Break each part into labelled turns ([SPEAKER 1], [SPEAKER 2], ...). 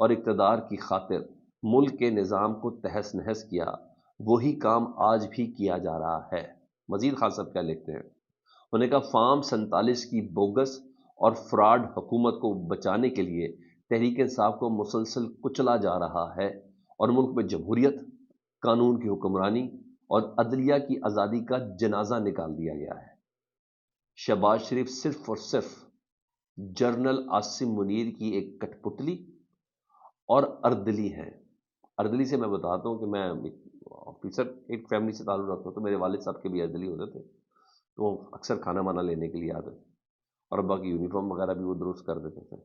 [SPEAKER 1] اور اقتدار کی خاطر ملک کے نظام کو تہس نہس کیا، وہی کام آج بھی کیا جا رہا ہے۔ مزید خان صاحب کیا لکھتے ہیں؟ انہوں نے کہا فارم 47 کی بوگس اور فراڈ حکومت کو بچانے کے لیے تحریک انصاف کو مسلسل کچلا جا رہا ہے اور ملک میں جمہوریت، قانون کی حکمرانی اور عدلیہ کی آزادی کا جنازہ نکال دیا گیا ہے۔ شہباز شریف صرف اور صرف جنرل عاصم منیر کی ایک کٹ پتلی اور اردلی ہیں۔ اردلی سے میں بتاتا ہوں کہ میں آفیسر ایک فیملی سے تعلق رکھتا ہوں، تو میرے والد صاحب کے بھی اردلی ہوتے تھے، تو وہ اکثر کھانا وانا لینے کے لیے آتے تھے اور ابا کی یونیفارم وغیرہ بھی وہ درست کر دیتے تھے،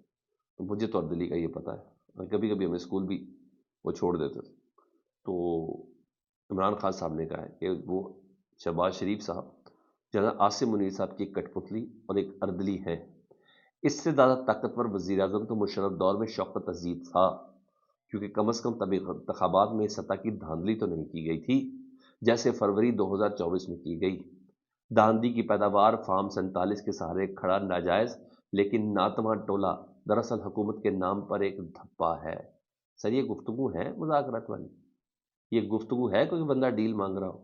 [SPEAKER 1] تو مجھے تو اردلی کا یہ پتہ ہے، اور کبھی کبھی ہمیں اسکول بھی وہ چھوڑ دیتے تھے۔ تو عمران خان صاحب نے کہا ہے کہ وہ شہباز شریف صاحب جنرل عاصم منیر صاحب کی ایک کٹ پتلی اور ایک اردلی ہے۔ اس سے زیادہ طاقتور وزیر اعظم تو مشرف دور میں شوکت عزیز تھا، کیونکہ کم از کم تب انتخابات میں سطح کی دھاندلی تو نہیں کی گئی تھی جیسے فروری 2024 میں کی گئی۔ دھاندلی کی پیداوار فارم 47 کے سہارے کھڑا ناجائز لیکن ناتواں ٹولہ دراصل حکومت کے نام پر ایک دھپا ہے۔ سر یہ گفتگو ہے مذاکرات والی؟ یہ گفتگو ہے کوئی بندہ ڈیل مانگ رہا ہو؟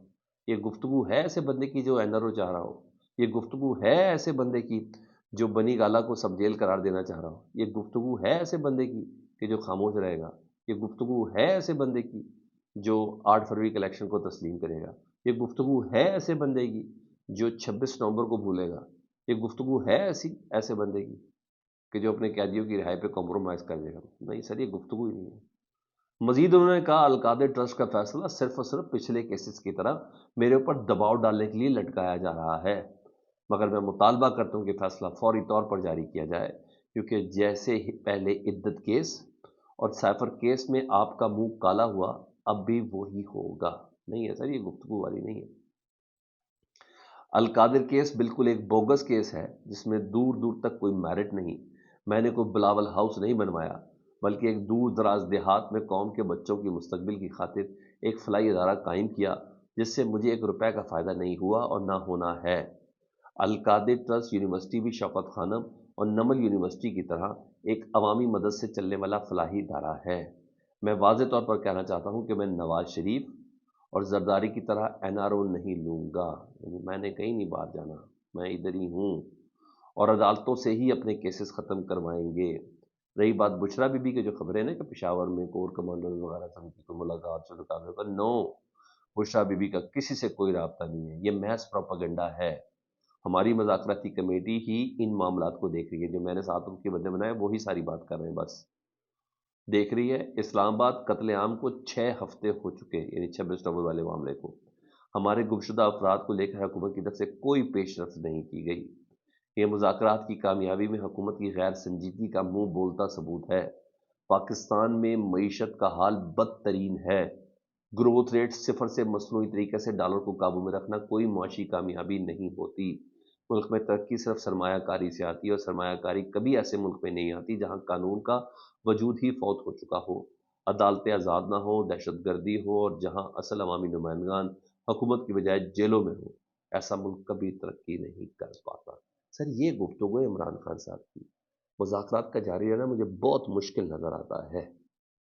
[SPEAKER 1] یہ گفتگو ہے ایسے بندے کی جو این آر او چاہ رہا ہو؟ یہ گفتگو ہے ایسے بندے کی جو بنی گالا کو سب جیل قرار دینا چاہ رہا ہو؟ یہ گفتگو ہے ایسے بندے کی کہ جو خاموش رہے گا؟ یہ گفتگو ہے ایسے بندے کی جو 8 فروری کے الیکشن کو تسلیم کرے گا؟ یہ گفتگو ہے ایسے بندے کی جو 26 نومبر کو بھولے گا؟ یہ گفتگو ہے ایسے بندے کی کہ جو اپنے قیدیوں کی رہائی پہ کمپرومائز کر دے گا؟ نہیں سر، یہ گفتگو ہی نہیں ہے۔ مزید انہوں نے کہا القادر ٹرسٹ کا فیصلہ صرف اور صرف پچھلے کیسز کی طرح میرے اوپر دباؤ ڈالنے کے لیے لٹکایا جا رہا ہے، مگر میں مطالبہ کرتا ہوں کہ فیصلہ فوری طور پر جاری کیا جائے، کیونکہ جیسے ہی پہلے عدت کیس اور سائفر کیس میں آپ کا منہ کالا ہوا، اب بھی وہی ہوگا۔ نہیں ہے سر، یہ گفتگو والی نہیں ہے۔ القادر کیس بالکل ایک بوگس کیس ہے جس میں دور دور تک کوئی میرٹ نہیں۔ میں نے کوئی بلاول ہاؤس نہیں بنوایا، بلکہ ایک دور دراز دیہات میں قوم کے بچوں کی مستقبل کی خاطر ایک فلاحی ادارہ قائم کیا جس سے مجھے 1 روپے کا فائدہ نہیں ہوا اور نہ ہونا ہے۔ القادر ٹرسٹ یونیورسٹی بھی شوکت خانم اور نمل یونیورسٹی کی طرح ایک عوامی مدد سے چلنے والا فلاحی ادارہ ہے۔ میں واضح طور پر کہنا چاہتا ہوں کہ میں نواز شریف اور زرداری کی طرح این آر او نہیں لوں گا، یعنی میں نے کہیں نہیں باہر جانا، میں ادھر ہی ہوں اور عدالتوں سے ہی اپنے کیسز ختم کروائیں گے۔ رہی بات بشرا بی بی کے جو خبریں نا کہ پشاور میں کور کمانڈر وغیرہ سب کی ملاقات سے کا نو، بشرا بی بی کا کسی سے کوئی رابطہ نہیں ہے، یہ محض پروپیگنڈا ہے۔ ہماری مذاکراتی کمیٹی ہی ان معاملات کو دیکھ رہی ہے، جو میں نے 7 کے بندے بنائے وہی ساری بات کر رہے ہیں، بس دیکھ رہی ہے۔ اسلام آباد قتل عام کو 6 ہفتے ہو چکے، یعنی 26 نومبر والے معاملے کو۔ ہمارے گمشدہ افراد کو لے کر حکومت کی طرف سے کوئی پیش رفت نہیں کی گئی۔ یہ مذاکرات کی کامیابی میں حکومت کی غیر سنجیدگی کا منہ بولتا ثبوت ہے۔ پاکستان میں معیشت کا حال بدترین ہے۔ گروتھ ریٹ 0 سے مصنوعی طریقے سے ڈالر کو قابو میں رکھنا کوئی معاشی کامیابی نہیں ہوتی۔ ملک میں ترقی صرف سرمایہ کاری سے آتی ہے، اور سرمایہ کاری کبھی ایسے ملک میں نہیں آتی جہاں قانون کا وجود ہی فوت ہو چکا ہو، عدالتیں آزاد نہ ہو، دہشت گردی ہو، اور جہاں اصل عوامی نمائندگان حکومت کی بجائے جیلوں میں ہو۔ ایسا ملک کبھی ترقی نہیں کر پاتا۔ سر یہ گفتگو ہے عمران خان صاحب کی۔ مذاکرات کا جاری رہنا مجھے بہت مشکل نظر آتا ہے۔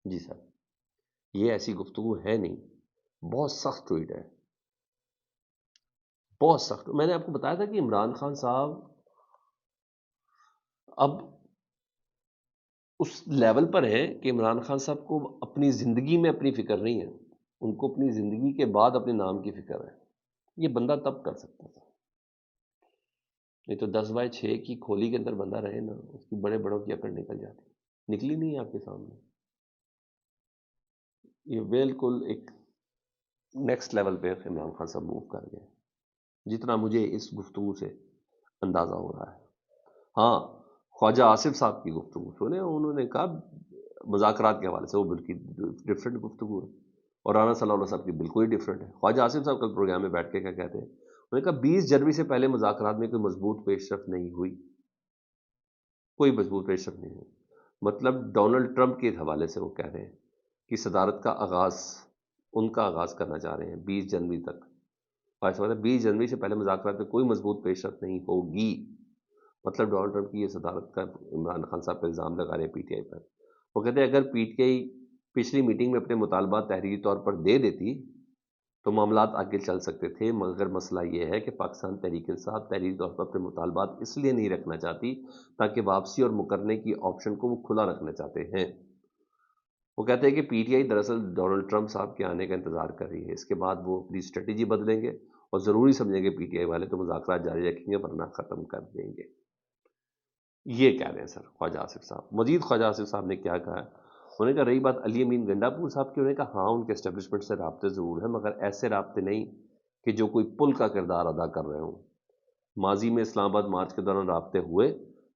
[SPEAKER 1] جی سر، یہ ایسی گفتگو ہے نہیں، بہت سخت ٹویٹ ہے، بہت سخت۔ میں نے آپ کو بتایا تھا کہ عمران خان صاحب اب اس لیول پر ہے کہ عمران خان صاحب کو اپنی زندگی میں اپنی فکر نہیں ہے، ان کو اپنی زندگی کے بعد اپنے نام کی فکر ہے۔ یہ بندہ تب کر سکتا تھا، نہیں تو 10/6 کی کھولی کے اندر بندہ رہے نا، اس کی بڑے بڑوں کی اکڑ نکل جاتی، نکلی نہیں آپ کے سامنے۔ یہ بالکل ایک نیکسٹ لیول پہ عمران خان صاحب موو کر گئے، جتنا مجھے اس گفتگو سے اندازہ ہو رہا ہے۔ ہاں، خواجہ آصف صاحب کی گفتگو سنے، انہوں نے کہا مذاکرات کے حوالے سے وہ بالکل ڈفرینٹ گفتگو ہے، اور رانا صلی اللہ علیہ صاحب کی بالکل ہی ڈفرینٹ ہے۔ خواجہ آصف صاحب کل پروگرام میں بیٹھ کے کیا کہتے ہیں، انہوں نے کہا 20 جنوری سے پہلے مذاکرات میں کوئی مضبوط پیش رفت نہیں ہوئی، کوئی مضبوط پیش رفت نہیں ہوئی۔ مطلب ڈونلڈ ٹرمپ کے حوالے سے وہ کہہ رہے ہیں کہ صدارت کا آغاز ان کا آغاز کرنا چاہ رہے ہیں 20 جنوری تک۔ 20 جنوری سے پہلے مذاکرات میں کوئی مضبوط پیش رفت نہیں ہوگی، مطلب ڈونلڈ ٹرمپ کی یہ صدارت کا عمران خان صاحب پہ الزام لگا رہے ہیں پی ٹی آئی پر۔ وہ کہتے ہیں اگر پی ٹی آئی پچھلی میٹنگ میں اپنے مطالبات تحریری طور پر دے دیتی تو معاملات آگے چل سکتے تھے، مگر مسئلہ یہ ہے کہ پاکستان تحریک انصاف تحریری طور پر اپنے مطالبات اس لیے نہیں رکھنا چاہتی تاکہ واپسی اور مکرنے کی آپشن کو وہ کھلا رکھنا چاہتے ہیں۔ وہ کہتے ہیں کہ پی ٹی آئی دراصل ڈونلڈ ٹرمپ صاحب کے آنے کا انتظار کر رہی ہے، اس کے بعد وہ اپنی اسٹریٹجی بدلیں گے اور ضروری سمجھیں گے پی ٹی آئی والے تو مذاکرات جاری رکھیں گے ورنہ ختم کر دیں گے۔ یہ کہہ رہے ہیں سر خواجہ آصف صاحب۔ مزید خواجہ آصف صاحب نے کیا کہا؟ انہوں نے کہا رہی بات علی امین گنڈا پور صاحب کی، انہوں نے کہا ہاں ان کے اسٹیبلشمنٹ سے رابطے ضرور ہیں مگر ایسے رابطے نہیں کہ جو کوئی پل کا کردار ادا کر رہے ہوں۔ ماضی میں اسلام آباد مارچ کے دوران رابطے ہوئے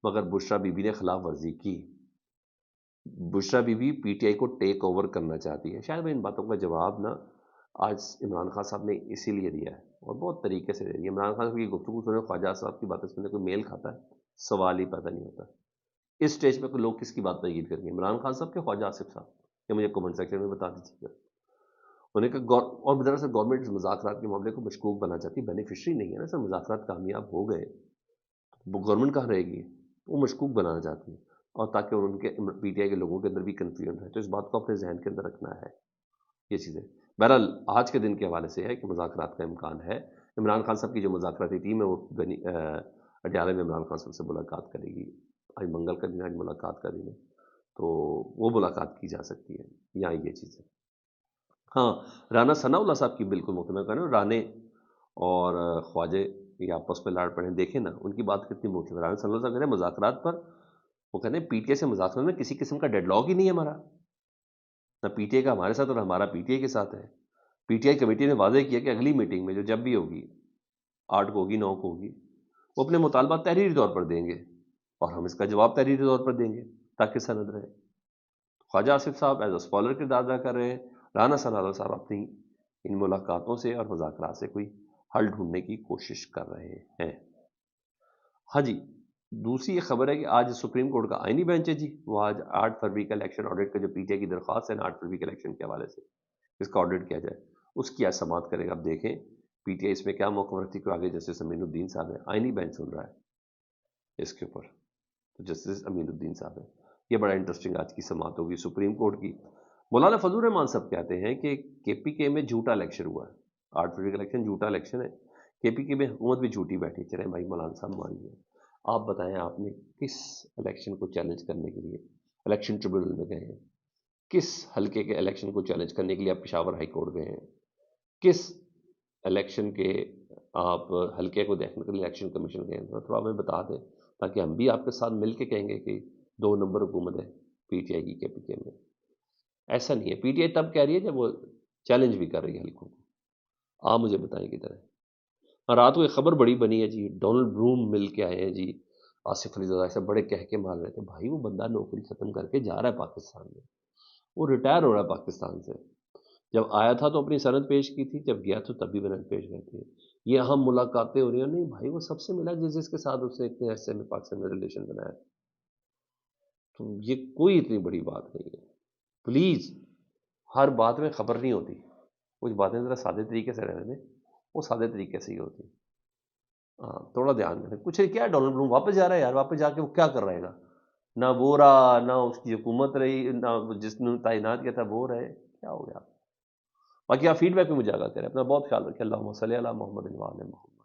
[SPEAKER 1] مگر بشرا بی بی نے خلاف ورزی کی۔ Bushra Bibi P T I کو ٹیک اوور کرنا چاہتی ہے۔ شاید میں ان باتوں کا جواب نا آج عمران خان صاحب نے اسی لیے دیا ہے اور بہت طریقے سے دیا۔ عمران خان کی گفتگو سنے، خواجہ صاحب کی باتیں سنے، کوئی میل کھاتا ہے؟ سوال ہی پیدا نہیں ہوتا۔ اس سٹیج پہ لوگ کس کی بات تائید کریں گے، عمران خان صاحب کے خواجہ آصف صاحب؟ یہ مجھے کمنٹ سیکشن میں بتا دیجیے گا۔ انہوں نے کہا اور دراصل گورنمنٹ اس مذاکرات کے معاملے کو مشکوک بنا چاہتی، بینیفیشری نہیں ہے نا سر، مذاکرات کامیاب ہو گئے وہ گورنمنٹ کہاں رہے گی، وہ مشکوک بنانا چاہتی ہے اور تاکہ ان کے پی ٹی آئی کے لوگوں کے اندر بھی کنفیوژن ہے، تو اس بات کو اپنے ذہن کے اندر رکھنا ہے یہ چیزیں۔ بہرحال آج کے دن کے حوالے سے ہے کہ مذاکرات کا امکان ہے۔ عمران خان صاحب کی جو مذاکراتی ٹیم ہے وہ اڈیالہ میں عمران خان صاحب سے ملاقات کرے گی۔ آج منگل کا دن ہے، آج ملاقات کا دن ہے، تو وہ ملاقات کی جا سکتی ہے یہاں یہ چیزیں۔ ہاں، رانا ثناء اللہ صاحب کی بالکل مکمل کریں، رانے اور خواجے یہ آپس میں لاڑ پڑے، دیکھیں نا ان کی بات کتنی مختلف ہے۔ رانا ثناء اللہ صاحب کہتے ہیں مذاکرات پر، وہ کہتے ہیں پی ٹی آئی سے مذاکرات میں کسی قسم کا ڈیڈ لاک ہی نہیں ہے ہمارا، نہ پی ٹی آئی کا ہمارے ساتھ اور ہمارا پی ٹی آئی کے ساتھ ہے۔ پی ٹی آئی کمیٹی نے واضح کیا کہ اگلی میٹنگ میں جو جب بھی ہوگی، 8 کو ہوگی 9 کو ہوگی، وہ اپنے مطالبات تحریری طور پر دیں گے اور ہم اس کا جواب تحریری طور پر دیں گے تاکہ سند رہے۔ خواجہ آصف صاحب ایز اے اسکالر کردار ادا کر رہے ہیں، رانا ثناء اللہ صاحب اپنی ان ملاقاتوں سے اور مذاکرات سے کوئی حل ڈھونڈنے کی کوشش کر رہے ہیں۔ ہاں جی، دوسری یہ خبر ہے کہ آج سپریم کورٹ کا آئینی بینچ ہے جی، وہ آج 8 فروری کا الیکشن آڈٹ کا جو پی ٹی آئی کی درخواست ہے نا 8 فروری کے الیکشن کے حوالے سے اس کا آڈٹ کیا جائے، اس کی آج سماعت کرے گا۔ اب دیکھیں پی ٹی آئی اس میں کیا موقف رکھتی، کہ آگے جسٹس امین الدین صاحب ہیں، آئینی بینچ سن رہا ہے اس کے اوپر، تو جسٹس امین الدین صاحب ہیں۔ یہ بڑا انٹرسٹنگ آج کی سماعت ہوگی سپریم کورٹ کی۔ مولانا فضل الرحمان صاحب کہتے ہیں کہ کے پی کے میں جھوٹا الیکشن ہوا ہے، 8 فروری کا الیکشن جھوٹا الیکشن ہے، کے پی کے میں حکومت بھی جھوٹی بیٹھی۔ چلیں بھائی مولانا صاحب مان لیے، آپ بتائیں آپ نے کس الیکشن کو چیلنج کرنے کے لیے الیکشن ٹریبیونل میں گئے ہیں؟ کس حلقے کے الیکشن کو چیلنج کرنے کے لیے آپ پشاور ہائی کورٹ گئے ہیں؟ کس الیکشن کے آپ حلقے کو دیکھنے کے لیے الیکشن کمیشن گئے ہیں؟ تھوڑا ہمیں بتا دیں تاکہ ہم بھی آپ کے ساتھ مل کے کہیں گے کہ 2 نمبر حکومت ہے پی ٹی آئی کی کے پی کے میں۔ ایسا نہیں ہے، پی ٹی آئی تب کہہ رہی ہے جب وہ چیلنج بھی کر رہی ہے حلقوں کو۔ آپ مجھے بتائیں کدھر ہے؟ رات کو ایک خبر بڑی بنی ہے جی، ڈونلڈ بروم مل کے آئے ہیں جی آصف علی زرداری سے، بڑے کہہ کے مار رہے تھے، بھائی وہ بندہ نوکری ختم کر کے جا رہا ہے پاکستان میں، وہ ریٹائر ہو رہا ہے پاکستان سے۔ جب آیا تھا تو اپنی سند پیش کی تھی، جب گیا تو تب بھی سند پیش کرتی ہے۔ یہ اہم ملاقاتیں ہو رہی ہیں، نہیں بھائی وہ سب سے ملا جس کے ساتھ اس نے اتنے عرصے میں پاکستان میں ریلیشن بنایا، تو یہ کوئی اتنی بڑی بات نہیں ہے۔ پلیز ہر بات میں خبر نہیں ہوتی، کچھ باتیں ذرا سادے طریقے سے رہنے دیں، وہ سادے طریقے سے ہی ہوتی۔ ہاں تھوڑا دھیان دیں۔ کچھ کیا ہے ڈونلڈ بروم واپس جا رہا ہے یار، واپس جا کے وہ کیا کر رہے گا؟ نہ وہ رہا، نہ اس کی حکومت رہی، نہ جس نے تعینات کیا تھا وہ رہے، کیا ہو گیا؟ باقی آپ فیڈ بیک میں مجھے آگاہ کریں۔ اپنا بہت خیال رکھیں۔ اللہم صلی علی محمد و علی محمد۔